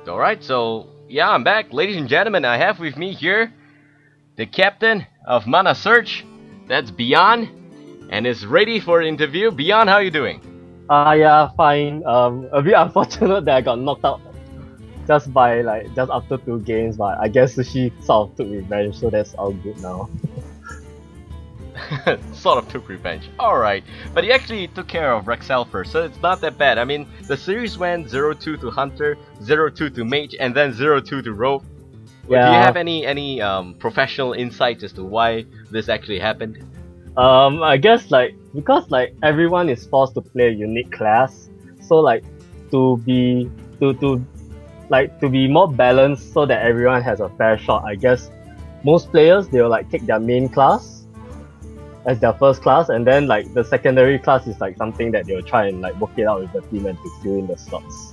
Alright, so yeah, I'm back. Ladies and gentlemen, I have with me here the Captain of ManaSurge. That's Beyond, and is ready for an interview. Beyond, how are you doing? Yeah, fine. A bit unfortunate that I got knocked out just after 2 games, but I guess she sort of took revenge, so that's all good now. Sort of took revenge. Alright, but he actually took care of Rexel first, so it's not that bad. I mean, the series went 0-2 to Hunter, 0-2 to Mage, and then 0-2 to Rogue. Yeah. Do you have any professional insights as to why this actually happened? I guess because everyone is forced to play a unique class, so to be more balanced so that everyone has a fair shot, I guess most players they'll take their main class as their first class, and then the secondary class is something that they'll try and work it out with the team and to fill in the slots.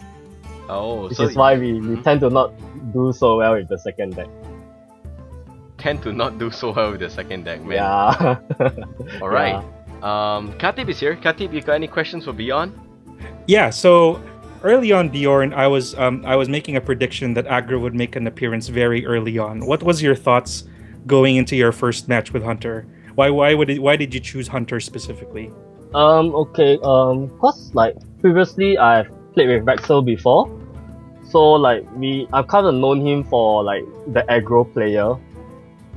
Oh, which is why we tend to not do so well with the second deck. Man. Yeah. Alright. Katib is here. Katib, you got any questions for Beyond? Yeah, so early on, Bjorn, I was making a prediction that aggro would make an appearance very early on. What was your thoughts going into your first match with Hunter? Why did you choose Hunter specifically? Okay, cause previously I've played with Rexel before, so I've kind of known him for the aggro player.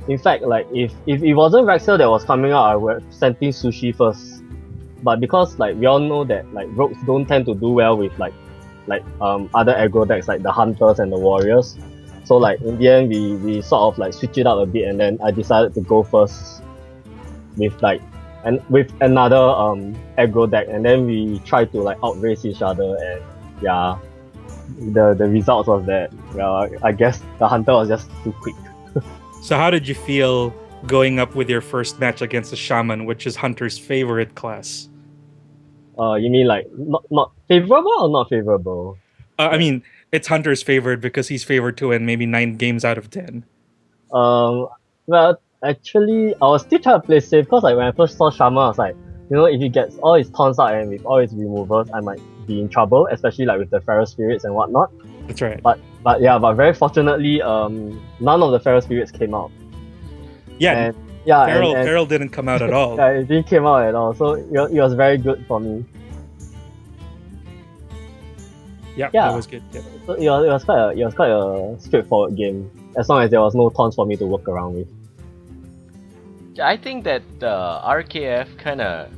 In fact, if it wasn't Rexel that was coming out, I would have sent in Sushi first. But because we all know that rogues don't tend to do well with other aggro decks like the Hunters and the Warriors. So in the end we sort of switch it up a bit, and then I decided to go first with with another aggro deck, and then we try to outrace each other, and yeah, the result was that I guess the Hunter was just too quick. So how did you feel going up with your first match against the Shaman, which is Hunter's favorite class? You mean not favorable or not favorable? I mean, it's Hunter's favorite because he's favored to win maybe 9 games out of 10. Well, actually, I was still trying to play safe because when I first saw Shaman, I was like, if he gets all his taunts out and with all his removals, I might be in trouble, especially with the Feral Spirits and whatnot. That's right. But very fortunately, none of the Feral Spirits came out. Yeah. Feral didn't come out at all. Yeah, it didn't come out at all. So it was very good for me. Yeah, that was good. Yeah. So it was quite a straightforward game, as long as there was no taunts for me to work around with. I think that RKF kind of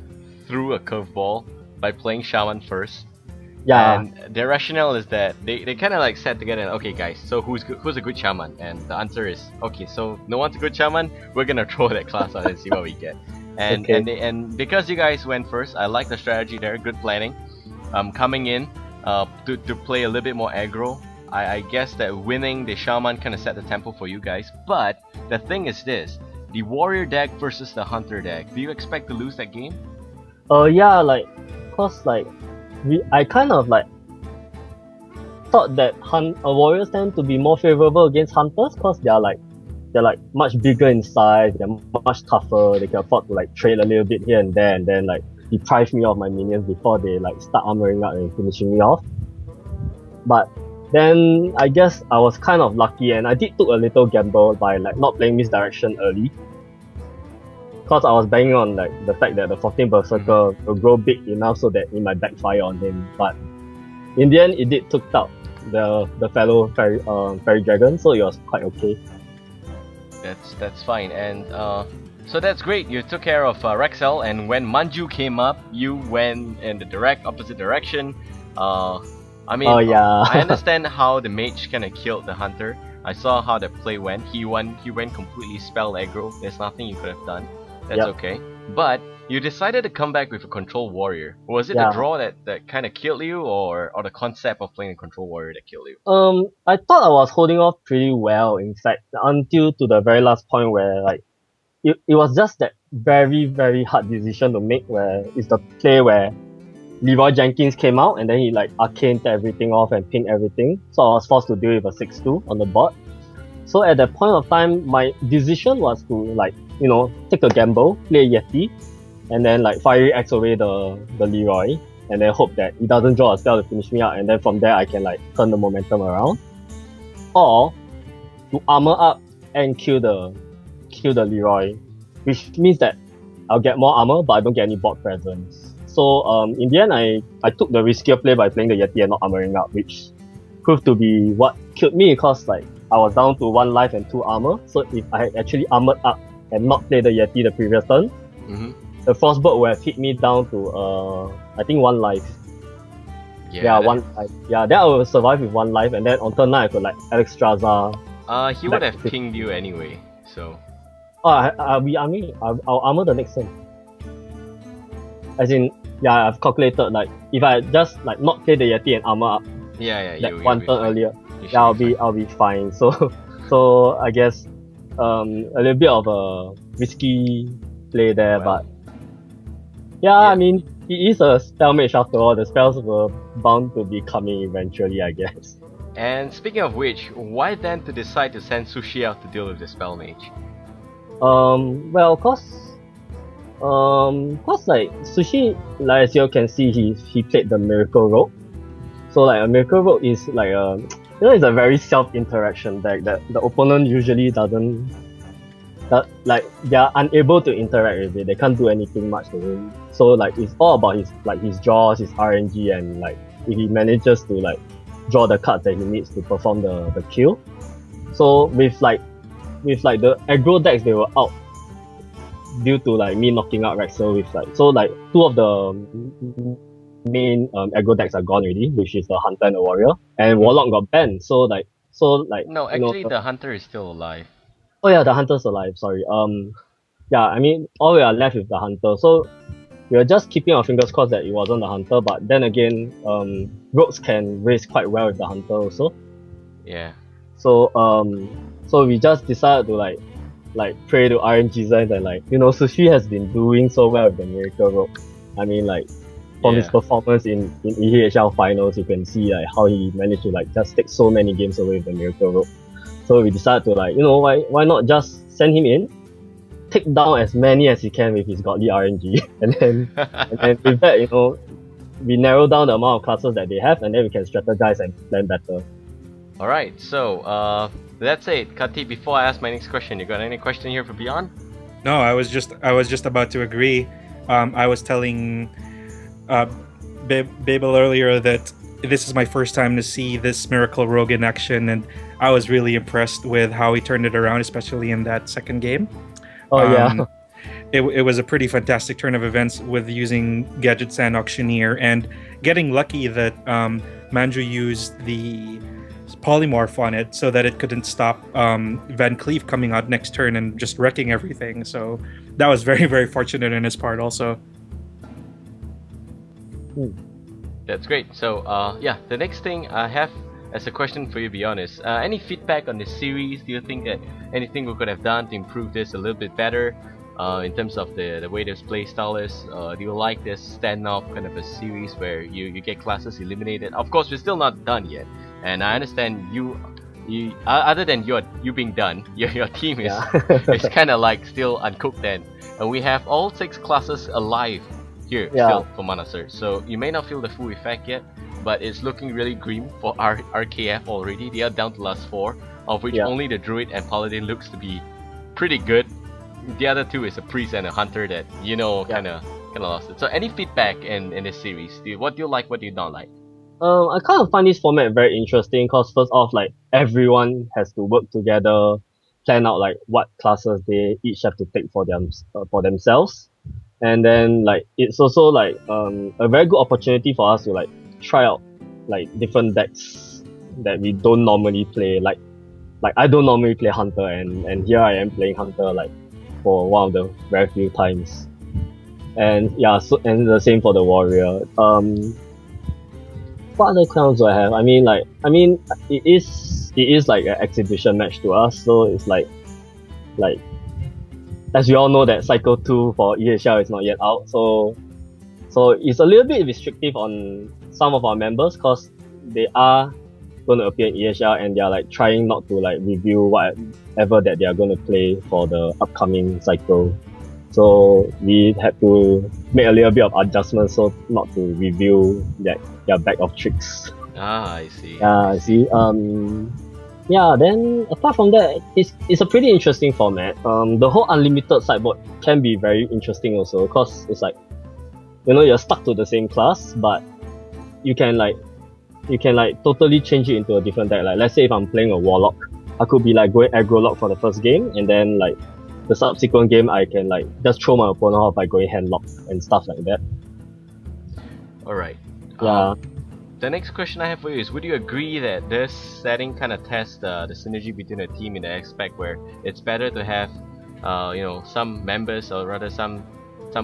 threw a curveball by playing Shaman first. Yeah. And their rationale is that they kind of sat together and, okay guys, so who's a good Shaman? And the answer is, okay, so no one's a good Shaman, we're gonna throw that class out and see what we get. And okay. and because you guys went first, I like the strategy there, good planning. Coming in to play a little bit more aggro. I guess that winning the Shaman kind of set the tempo for you guys. But the thing is this, the Warrior deck versus the Hunter deck, do you expect to lose that game? Yeah, cause I kind of thought that Warriors tend to be more favorable against Hunters because they're much bigger in size, they're much tougher, they can afford to trade a little bit here and there, and then deprive me of my minions before they start armoring up and finishing me off. But then I guess I was kind of lucky, and I did took a little gamble by not playing Misdirection early. Because I was banging on the fact that the 14 Berserker will grow big enough so that it might backfire on him. But in the end, it did took out the fellow fairy dragon, so it was quite okay. That's fine, and so that's great. You took care of Rexel, and when Manju came up, you went in the opposite direction. I mean, I understand how the Mage kind of killed the Hunter. I saw how the play went. He went completely spell aggro. There's nothing you could have done. That's okay. But you decided to come back with a Control Warrior. Was it the draw that kind of killed you, or the concept of playing a Control Warrior that killed you? I thought I was holding off pretty well, in fact, until to the very last point where it was just that very, very hard decision to make, where it's the play where Leroy Jenkins came out and then he arcaned everything off and pinged everything. So I was forced to deal with a 6-2 on the board. So at that point of time, my decision was to take a gamble, play Yeti, and then Fiery Axe away the Leroy, and then hope that he doesn't draw a spell to finish me out, and then from there I can turn the momentum around. or to armor up and kill the Leroy, which means that I'll get more armor, but I don't get any board presence. So in the end, I took the riskier play by playing the Yeti and not armoring up, which proved to be what killed me, because like I was down to 1 life and 2 armor. So if I had actually armored up and not played the Yeti the previous turn, the Frostbolt would have hit me down to I think 1 life. Yeah, 1 life. Yeah, then I will survive with 1 life, and then on turn 9 I could like Alex Straza. He would have pinged you anyway, so. Oh, I'll armor the next turn. As in, yeah, I've calculated like if I just like not play the Yeti and armor up. That one turn earlier. Yeah, I'll be fine. So I guess a little bit of a risky play there, but yeah, I mean it is a spell mage after all. The spells were bound to be coming eventually, I guess. And speaking of which, why then to decide to send Sushi out to deal with the spell mage? Well, cause like Sushi, like as you can see, he played the Miracle Rogue. So like a Miracle Rogue is like it's a very self-interaction deck that the opponent usually doesn't. Like they are unable to interact with it. They can't do anything much to him. So like it's all about his draws, his RNG, and like if he manages to like draw the cards that he needs to perform the kill. So with the aggro decks, they were out due to like me knocking out Rexel with like, so like 2 of the main aggro decks are gone already, which is the Hunter and the Warrior, and Warlock got banned. So no, actually the Hunter is still alive. Oh yeah, the Hunter's alive, sorry. Yeah, I mean all we are left with the Hunter, so we are just keeping our fingers crossed that it wasn't the Hunter, but then again, rogues can race quite well with the Hunter also. Yeah. So we just decided to like pray to RNGs and like, Sushi has been doing so well with the Miracle Rogue. I mean like from his performance in EHL finals, you can see like how he managed to like just take so many games away with the Miracle Rogue. So we decided to like, why not just send him in, take down as many as he can with his godly RNG, and then with that, we narrow down the amount of classes that they have, and then we can strategize and plan better. Alright, so that's it. Kati, before I ask my next question, you got any question here for Beyond? No, I was just about to agree. I was telling Babel earlier that this is my first time to see this Miracle Rogue in action, and I was really impressed with how he turned it around, especially in that second game. It was a pretty fantastic turn of events with using Gadget Sand Auctioneer and getting lucky that Manju used the polymorph on it so that it couldn't stop Van Cleef coming out next turn and just wrecking everything. So that was very, very fortunate in his part also. That's great. So the next thing I have as a question for you, Beyond, is any feedback on this series? Do you think that anything we could have done to improve this a little bit better in terms of the way this play style is? Do you like this standoff kind of a series where you get classes eliminated? Of course, we're still not done yet, and I understand you other than you being done, your team is is kind of like still uncooked, and we have all 6 classes alive here still for ManaSurge. So you may not feel the full effect yet, but it's looking really grim for RKF already. They are down to last 4, of which only the Druid and Paladin looks to be pretty good. The other 2 is a Priest and a Hunter that kind of lost it. So any feedback in this series? What do you like? What do you not like? I kind of find this format very interesting because first off, like everyone has to work together, plan out like what classes they each have to take for themselves, and then like it's also like a very good opportunity for us to like try out like different decks that we don't normally play. Like I don't normally play Hunter, and here I am playing Hunter like for one of the very few times. And and the same for the Warrior. What other crowns do I have? I mean it is like an exhibition match to us, so it's like as we all know that Cycle 2 for EHL is not yet out, so it's a little bit restrictive on some of our members because they are going to appear in EHL and they are like trying not to like review whatever that they are going to play for the upcoming cycle. So we had to make a little bit of adjustments so not to review their bag of tricks. I see. Yeah, I see. yeah, then apart from that, it's a pretty interesting format. The whole unlimited sideboard can be very interesting also, cause it's like, you're stuck to the same class, but you can totally change it into a different deck. Like, let's say if I'm playing a Warlock, I could be like going aggro lock for the first game, and then like the subsequent game I can like just throw my opponent off by going hand lock and stuff like that. Alright. Yeah. The next question I have for you is, would you agree that this setting kind of tests the synergy between a team in the aspect where it's better to have some members, or rather some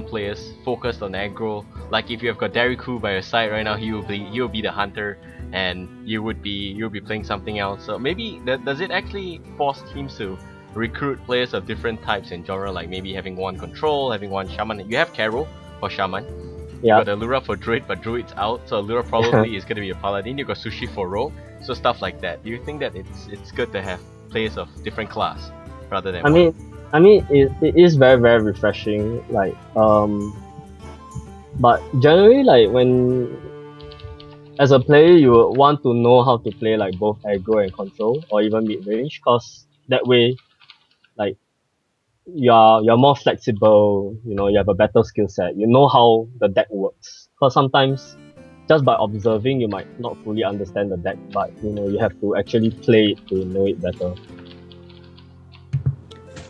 players focused on aggro? Like if you have got Dariku by your side right now, he will be the hunter, and you'll be playing something else. So maybe does it actually force teams to recruit players of different types in genre, like maybe having one control, having one shaman? You have Carol for shaman. Yeah. You got Allura for Druid, but Druid's out, so Allura probably is going to be a paladin. You got Sushi for rogue, so stuff like that. Do you think that it's good to have players of different class rather than one? I mean, it is very, very refreshing. Like, but generally, like when as a player, you would want to know how to play like both aggro and control, or even mid range, cause that way, like you're more flexible. You have a better skill set. You know how the deck works. Cause sometimes just by observing, you might not fully understand the deck, but you have to actually play it to know it better.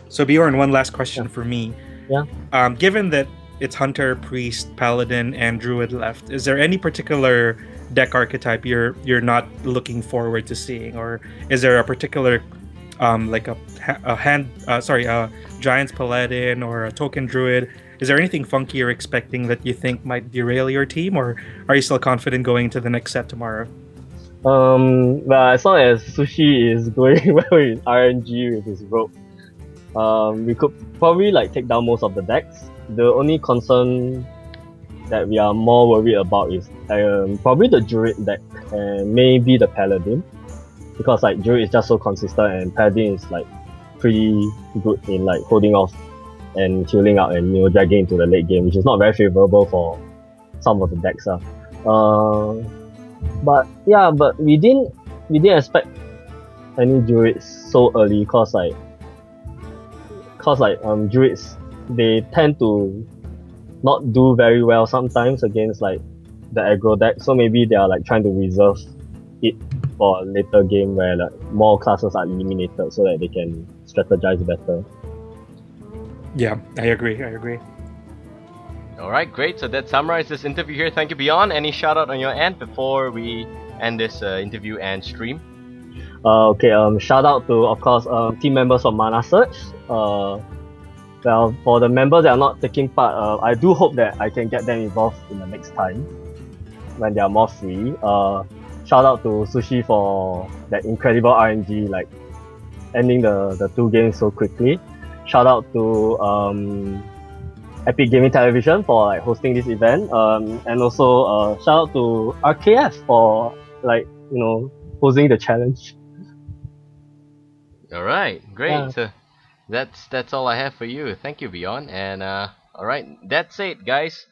So Bjorn, one last question for me. Yeah. Given that it's Hunter, Priest, Paladin, and Druid left, is there any particular deck archetype you're not looking forward to seeing, or is there a particular like a Giant's Paladin or a Token Druid? Is there anything funky you're expecting that you think might derail your team, or are you still confident going into the next set tomorrow? Well, as long as Sushi is going well with RNG with his rogue, we could probably like take down most of the decks. The only concern that we are more worried about is probably the Druid deck and maybe the Paladin, because like Druid is just so consistent and Paladin is like pretty good in like holding off and healing out and dragging into the late game, which is not very favorable for some of the decks. But we didn't expect any Druids so early, cause Druids, they tend to not do very well sometimes against like the aggro deck, so maybe they are like trying to reserve it for a later game where like more classes are eliminated so that they can strategize better. Yeah, I agree. Alright, great. So that summarizes this interview here. Thank you, Beyond. Any shout out on your end before we end this interview and stream? Okay, shout out to, of course, team members from ManaSurge. Well, for the members that are not taking part, I do hope that I can get them involved in the next time when they are more free. Shout out to Sushi for that incredible RNG, like ending the 2 games so quickly. Shout out to EpicGamingTelevision for like hosting this event, and also shout out to RKF for like posing the challenge. All right, great. Yeah. So that's all I have for you. Thank you, Beyond. And all right, that's it, guys.